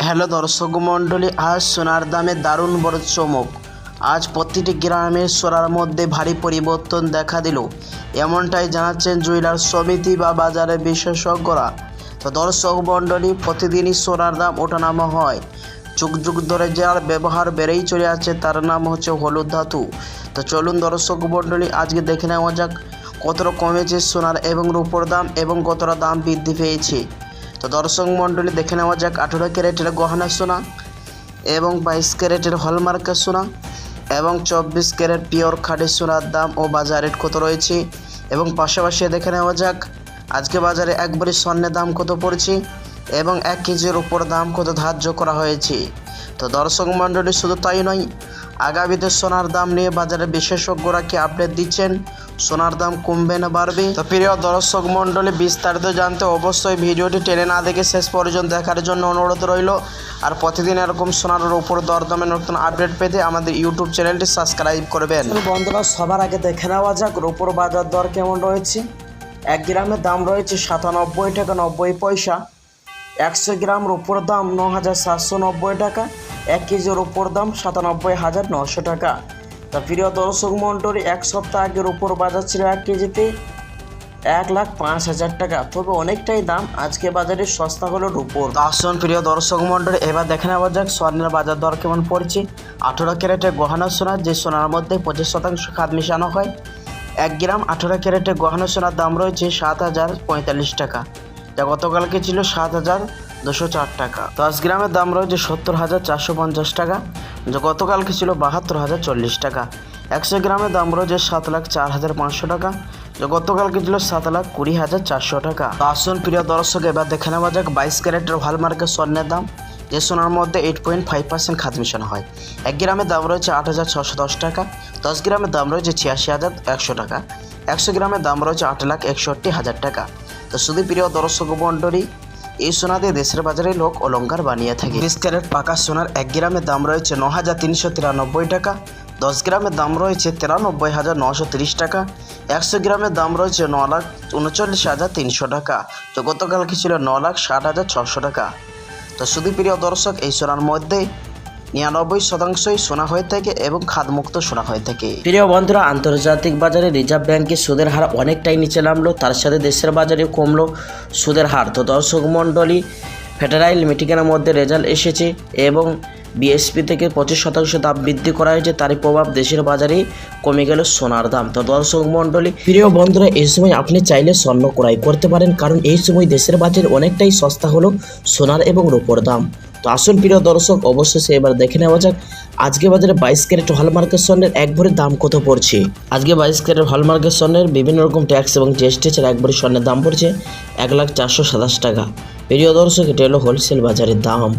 Hello দর্শক মণ্ডলী, আজ সোনার দামে দারুণ বড় চমক। আজ প্রতিটি গ্রামের সোনার মধ্যে ভারী পরিবর্তন দেখা দিল, এমনটাই জানাচ্ছেন জুয়েলার সমিতি বা বাজারের বিশেষজ্ঞরা। তো দর্শক মণ্ডলী, প্রতিদিনই সোনার দাম ওঠানামা হয়। যুগ যুগ ধরে যার ব্যবহার বেড়েই চলে আছে তার নাম হচ্ছে হলুদ ধাতু। তো চলুন দর্শক মণ্ডলী, আজকে দেখে নেওয়া যাক কতটা কমেছে সোনার এবং রূপোর দাম এবং কতটা দাম বৃদ্ধি পেয়েছে। তো দর্শক মণ্ডলী, দেখে নেওয়া যাক 18 ক্যারেটের গহনা সোনা এবং 22 ক্যারেটের হলমার্কের সোনা এবং 24 ক্যারেট পিওর খাঁটি সোনার দাম ও বাজার রেট কত রয়েছে। এবং পাশাপাশি দেখে নেওয়া যাক আজকে বাজারে এক ভরি স্বর্ণের দাম কত পড়ছে এবং 1 কেজির উপর দাম কত ধার্য করা হয়েছে। তো দর্শক মণ্ডলী, শুধু তাই নয়, আগামীতে সোনার দাম নিয়ে বাজারে বিশেষজ্ঞরা কি আপডেট দিচ্ছেন, সোনার দাম কমবে না বাড়বে। তো প্রিয় দর্শক মণ্ডলী, বিস্তারিত জানতে অবশ্যই ভিডিওটি টেনে না দেখে শেষ পর্যন্ত দেখার জন্য অনুরোধ রইল। আর প্রতিদিন এরকম সোনার উপর দরদামের নতুন আপডেট পেতে আমাদের ইউটিউব চ্যানেলটি সাবস্ক্রাইব করবেন। বন্ধুরা, সবার আগে দেখে নেওয়া যাক রূপোর বাজার দর কেমন রয়েছে। 1 গ্রামের দাম রয়েছে 97 টাকা 90 পয়সা। 100 গ্রাম রূপোর দাম 9790 টাকা। 1 কেজির উপর দাম 97,900 টাকা। তা প্রিয় দর্শক মণ্ডলী, এক সপ্তাহ আগে রূপোর বাজার ছিল 1 কেজিতে 1,05,000 টাকা। তবে অনেকটাই দাম আজকে বাজারে সস্তা হলো রূপোর। আসুন প্রিয় দর্শক মণ্ডলী, এবার দেখে নেওয়া যাক স্বর্ণের বাজার দর কেমন পড়ছে। 18 ক্যারেটের গহনা সোনা, যে সোনার মধ্যে 25% খাদ মিশানো হয়, 1 গ্রাম 18 ক্যারেটের গহনা সোনার দাম রয়েছে 7,045 টাকা, যা গতকালকে ছিল 7,204 টাকা। 10 গ্রামের দাম রয়েছে 70,450 টাকা, যা গতকালকে ছিল 72,040 টাকা। 100 গ্রামের দাম রয়েছে 7,04,500 টাকা, যা গতকালকে ছিল 7,20,400 টাকা। আসুন প্রিয় দর্শক, এবার দেখে নেওয়া যাক 22 ক্যারেটের হলমার্কের স্বর্ণের দাম, যে সোনার মধ্যে 8.5% খাদ মিশানো হয়। 1 গ্রামের দাম রয়েছে 8,610 টাকা। 10 গ্রামের দাম রয়েছে 86,100 টাকা। 100 গ্রামের দাম রয়েছে 8,61,000 টাকা। তো শুধু প্রিয় দর্শক মণ্ডলী, এই সোনা দিয়ে দেশের বাজারে লোক অলংকার বানিয়ে থাকে। 20 ক্যারেট পাকা সোনার 1 গ্রামের দাম রয়েছে 9,393 টাকা। 10 গ্রামের দাম রয়েছে 93,930 টাকা। 100 গ্রামের দাম রয়েছে 9,39,300 টাকা, তো গতকালকে ছিল 9,60,600 টাকা। তো শুধু প্রিয় দর্শক, এই সোনার মধ্যে 99% সোনা হয়ে থাকে এবং খাদমুক্ত সোনা হয়ে থাকে। প্রিয় বন্ধুরা, আন্তর্জাতিক বাজারে রিজার্ভ ব্যাংকের সুদের হার অনেকটাই নিচে নামলো, তার সাথে দেশের বাজারে কমলো সুদের হার। তো দর্শক মণ্ডলী, ফেডারেল মিটিংয়ের মধ্যে রেজাল্ট এসেছে এবং বিএসপি থেকে 25% দাম বৃদ্ধি করা হয়েছে, তারই প্রভাব দেশের বাজারে কমে গেল সোনার দাম। তো দর্শক মণ্ডলী, প্রিয় বন্ধুরা, এই সময় আপনি চাইলে স্বর্ণ ক্রয় করতে পারেন, কারণ এই সময় দেশের বাজারে অনেকটাই সস্তা হলো সোনার এবং রূপোর দাম। তো আসুন প্রিয় দর্শক, অবশ্যই এবার দেখে নেওয়া যাক আজকে বাজারে 22 ক্যারেট হলমার্কের স্বর্ণের 1 ভরির দাম কত পড়ছে। আজকে 22 ক্যারেট হলমার্কের স্বর্ণের বিভিন্ন রকম ট্যাক্স এবং জিএসটি ছাড়া 1 ভরি স্বর্ণের দাম পড়ছে 1,04,27 টাকা। প্রিয় দর্শক, এটা হলো হোলসেল বাজারের দাম।